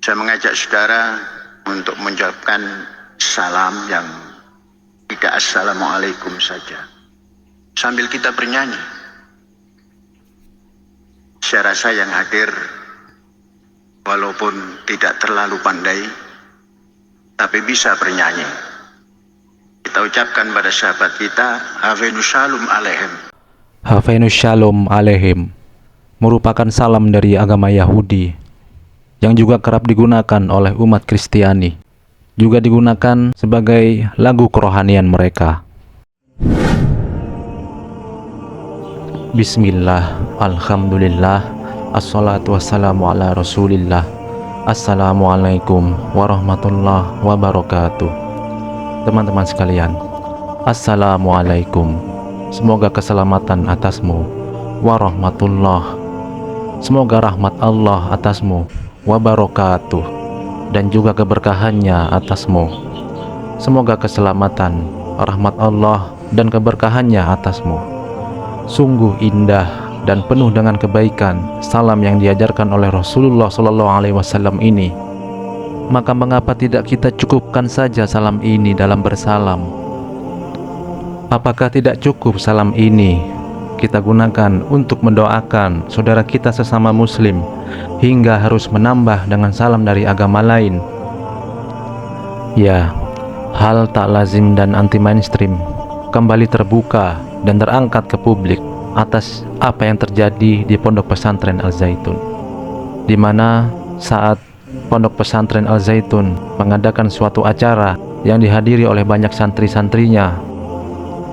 Saya mengajak saudara untuk menjawabkan salam yang tidak assalamualaikum saja, sambil kita bernyanyi. Saya rasa yang hadir walaupun tidak terlalu pandai, tapi bisa bernyanyi. Kita ucapkan pada sahabat kita, Hafenus Shalom Aleihim. Hafenus Shalom Aleihim merupakan salam dari agama Yahudi yang juga kerap digunakan oleh umat Kristiani. Juga digunakan sebagai lagu kerohanian mereka. Bismillah, alhamdulillah, assalatu wassalamu ala rasulillah. Assalamualaikum warahmatullahi wabarakatuh. Teman-teman sekalian, assalamualaikum. Semoga keselamatan atasmu, warahmatullah. Semoga rahmat Allah atasmu, wabarakatuh, dan juga keberkahannya atasmu. Semoga keselamatan, rahmat Allah, dan keberkahannya atasmu. Sungguh indah dan penuh dengan kebaikan salam yang diajarkan oleh Rasulullah SAW ini. Maka mengapa tidak kita cukupkan saja salam ini dalam bersalam? Apakah tidak cukup salam ini kita gunakan untuk mendoakan saudara kita sesama muslim, hingga harus menambah dengan salam dari agama lain? Ya, hal tak lazim dan anti mainstream kembali terbuka dan terangkat ke publik atas apa yang terjadi di Pondok Pesantren Al-Zaitun, di mana saat Pondok Pesantren Al-Zaitun mengadakan suatu acara yang dihadiri oleh banyak santri-santrinya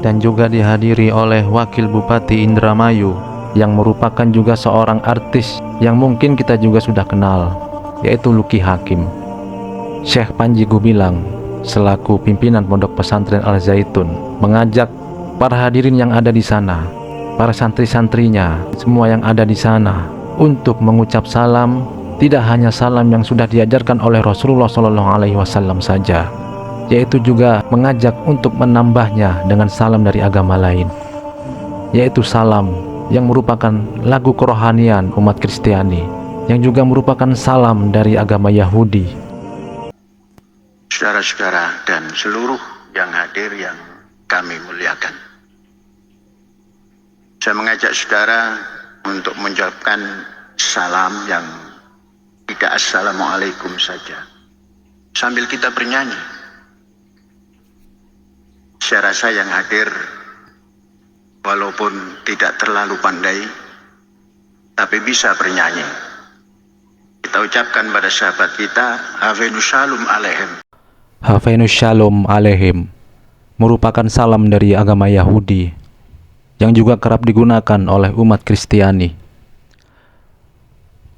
dan juga dihadiri oleh Wakil Bupati Indramayu yang merupakan juga seorang artis yang mungkin kita juga sudah kenal, yaitu Lucky Hakim. Syekh Panji Gumilang selaku pimpinan Pondok Pesantren Al-Zaitun mengajak para hadirin yang ada di sana, para santri-santrinya, semua yang ada di sana, untuk mengucap salam, tidak hanya salam yang sudah diajarkan oleh Rasulullah SAW saja, yaitu juga mengajak untuk menambahnya dengan salam dari agama lain, yaitu salam yang merupakan lagu kerohanian umat Kristiani, yang juga merupakan salam dari agama Yahudi. Saudara-saudara dan seluruh yang hadir yang kami muliakan, saya mengajak saudara untuk menjawabkan salam yang tidak assalamualaikum saja, sambil kita bernyanyi. Saya rasa yang hadir walaupun tidak terlalu pandai, tapi bisa bernyanyi. Kita ucapkan pada sahabat kita, Hafenus Shalom Aleihim. Hafenus Shalom Aleihim merupakan salam dari agama Yahudi yang juga kerap digunakan oleh umat Kristiani.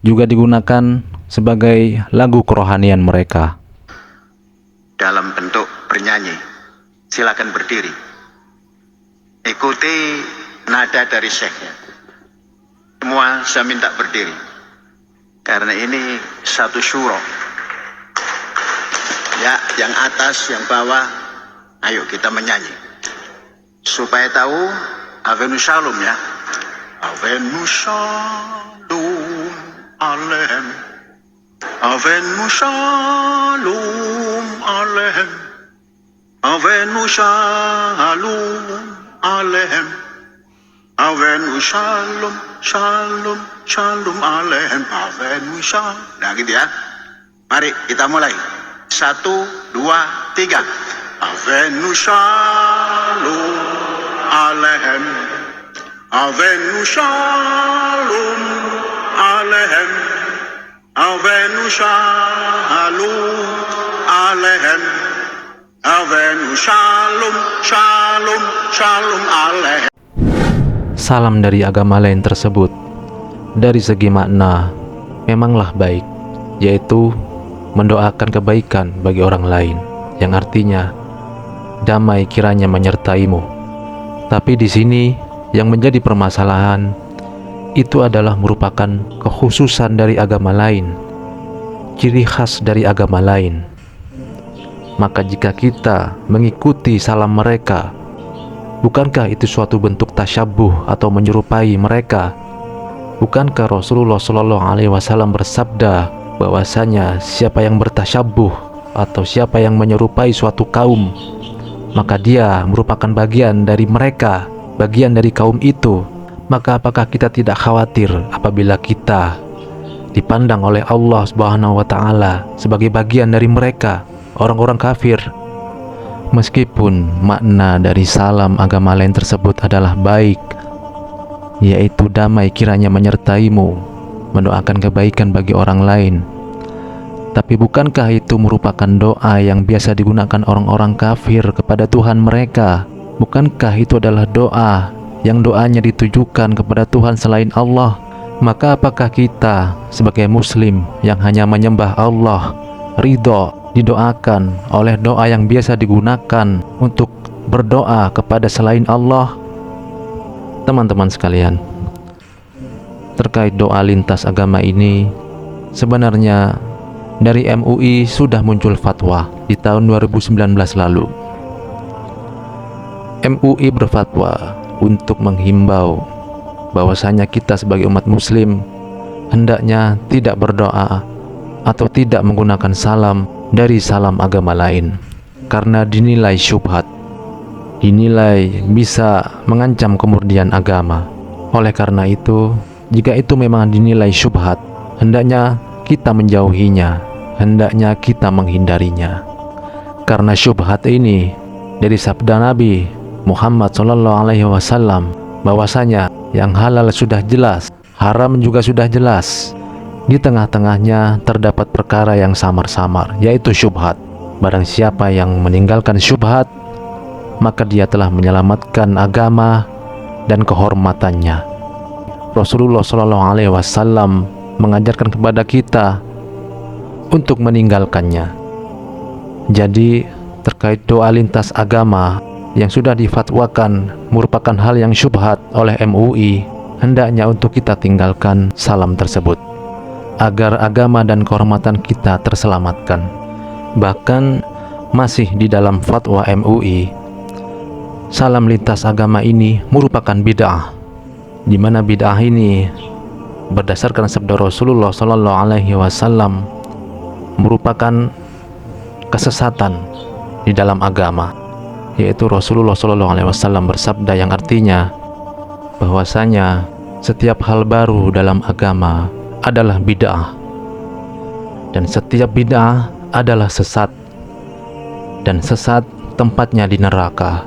Juga digunakan sebagai lagu kerohanian mereka. Dalam bentuk bernyanyi, silakan berdiri. Ikuti nada dari syekhnya. Semua saya minta berdiri, karena ini satu syuro. Ya, yang atas, yang bawah, ayo kita menyanyi. Supaya tahu, Hafenus Shalom ya. Hafenus Shalom Aleihim. Hafenus Shalom Aleihim. Hafenus Shalom Aleihim. Hafenus Shalom, Shalom, Shalom Aleihim. Hafenus Shalom. Nah gitu ya. Mari kita mulai. 1, 2, 3. Hafenus Shalom Aleihim. Hafenus Shalom Aleihim. Hafenus Shalom Aleihim. Hafenus Shalom, Shalom, Shalom Aleihim. Salam dari agama lain tersebut dari segi makna memanglah baik, yaitu mendoakan kebaikan bagi orang lain, yang artinya damai kiranya menyertaimu. Tapi di sini yang menjadi permasalahan itu adalah merupakan kekhususan dari agama lain, ciri khas dari agama lain. Maka jika kita mengikuti salam mereka, bukankah itu suatu bentuk tasyabuh atau menyerupai mereka? Bukankah Rasulullah SAW bersabda bahwasanya siapa yang bertasyabuh atau siapa yang menyerupai suatu kaum, maka dia merupakan bagian dari mereka, bagian dari kaum itu. Maka apakah kita tidak khawatir apabila kita dipandang oleh Allah Subhanahu wa taala sebagai bagian dari mereka, orang-orang kafir? Meskipun makna dari salam agama lain tersebut adalah baik, yaitu damai kiranya menyertaimu, mendoakan kebaikan bagi orang lain, tapi bukankah itu merupakan doa yang biasa digunakan orang-orang kafir kepada Tuhan mereka? Bukankah itu adalah doa yang doanya ditujukan kepada Tuhan selain Allah? Maka apakah kita sebagai muslim yang hanya menyembah Allah, ridho didoakan oleh doa yang biasa digunakan untuk berdoa kepada selain Allah? Teman-teman sekalian, terkait doa lintas agama ini, sebenarnya dari MUI sudah muncul fatwa di tahun 2019 lalu. MUI berfatwa untuk menghimbau bahwasanya kita sebagai umat muslim hendaknya tidak berdoa atau tidak menggunakan salam dari salam agama lain, karena dinilai syubhat, dinilai bisa mengancam kemurnian agama. Oleh karena itu, jika itu memang dinilai syubhat, hendaknya kita menjauhinya, hendaknya kita menghindarinya. Karena syubhat ini dari sabda Nabi Muhammad SAW, bahwasanya yang halal sudah jelas, haram juga sudah jelas. Di tengah-tengahnya terdapat perkara yang samar-samar, yaitu syubhat. Barang siapa yang meninggalkan syubhat, maka dia telah menyelamatkan agama dan kehormatannya. Rasulullah SAW mengajarkan kepada kita untuk meninggalkannya. Jadi terkait doa lintas agama yang sudah difatwakan merupakan hal yang syubhat oleh MUI, hendaknya untuk kita tinggalkan salam tersebut agar agama dan kehormatan kita terselamatkan. Bahkan masih di dalam fatwa MUI, salam lintas agama ini merupakan bid'ah, di mana bid'ah ini berdasarkan sabda Rasulullah SAW merupakan kesesatan di dalam agama, yaitu Rasulullah SAW bersabda yang artinya bahwasanya setiap hal baru dalam agama adalah bid'ah, dan setiap bid'ah adalah sesat, dan sesat tempatnya di neraka.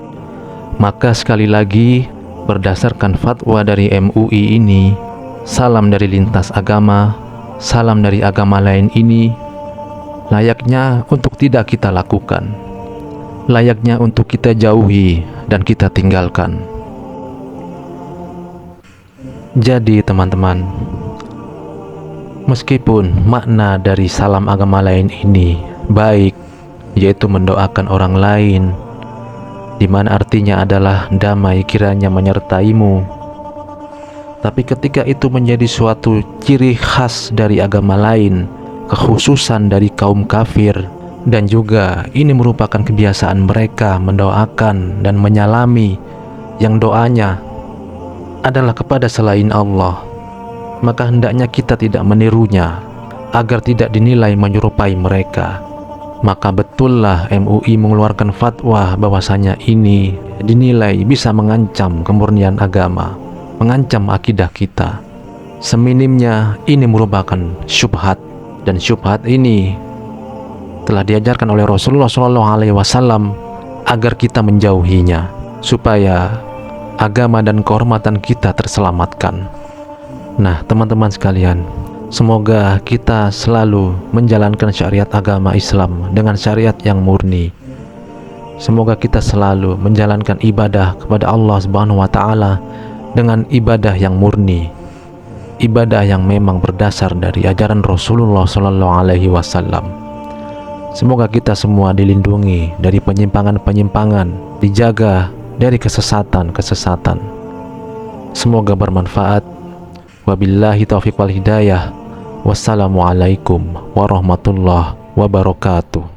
Maka sekali lagi, berdasarkan fatwa dari MUI ini, salam dari lintas agama, salam dari agama lain ini layaknya untuk tidak kita lakukan, layaknya untuk kita jauhi dan kita tinggalkan. Jadi teman-teman, meskipun makna dari salam agama lain ini baik, yaitu mendoakan orang lain, di mana artinya adalah damai kiranya menyertaimu, tapi ketika itu menjadi suatu ciri khas dari agama lain, kekhususan dari kaum kafir, dan juga ini merupakan kebiasaan mereka mendoakan dan menyalami yang doanya adalah kepada selain Allah, maka hendaknya kita tidak menirunya agar tidak dinilai menyerupai mereka. Maka betullah MUI mengeluarkan fatwa bahwasanya ini dinilai bisa mengancam kemurnian agama, mengancam akidah kita. Seminimnya ini merupakan syubhat, dan syubhat ini telah diajarkan oleh Rasulullah SAW agar kita menjauhinya, supaya agama dan kehormatan kita terselamatkan. Nah teman-teman sekalian, semoga kita selalu menjalankan syariat agama Islam dengan syariat yang murni. Semoga kita selalu menjalankan ibadah kepada Allah Subhanahu wa taala dengan ibadah yang murni, ibadah yang memang berdasar dari ajaran Rasulullah SAW. Semoga kita semua dilindungi dari penyimpangan-penyimpangan, dijaga dari kesesatan-kesesatan. Semoga bermanfaat. Wabillahi taufiq wal hidayah. Wassalamualaikum warahmatullahi wabarakatuh.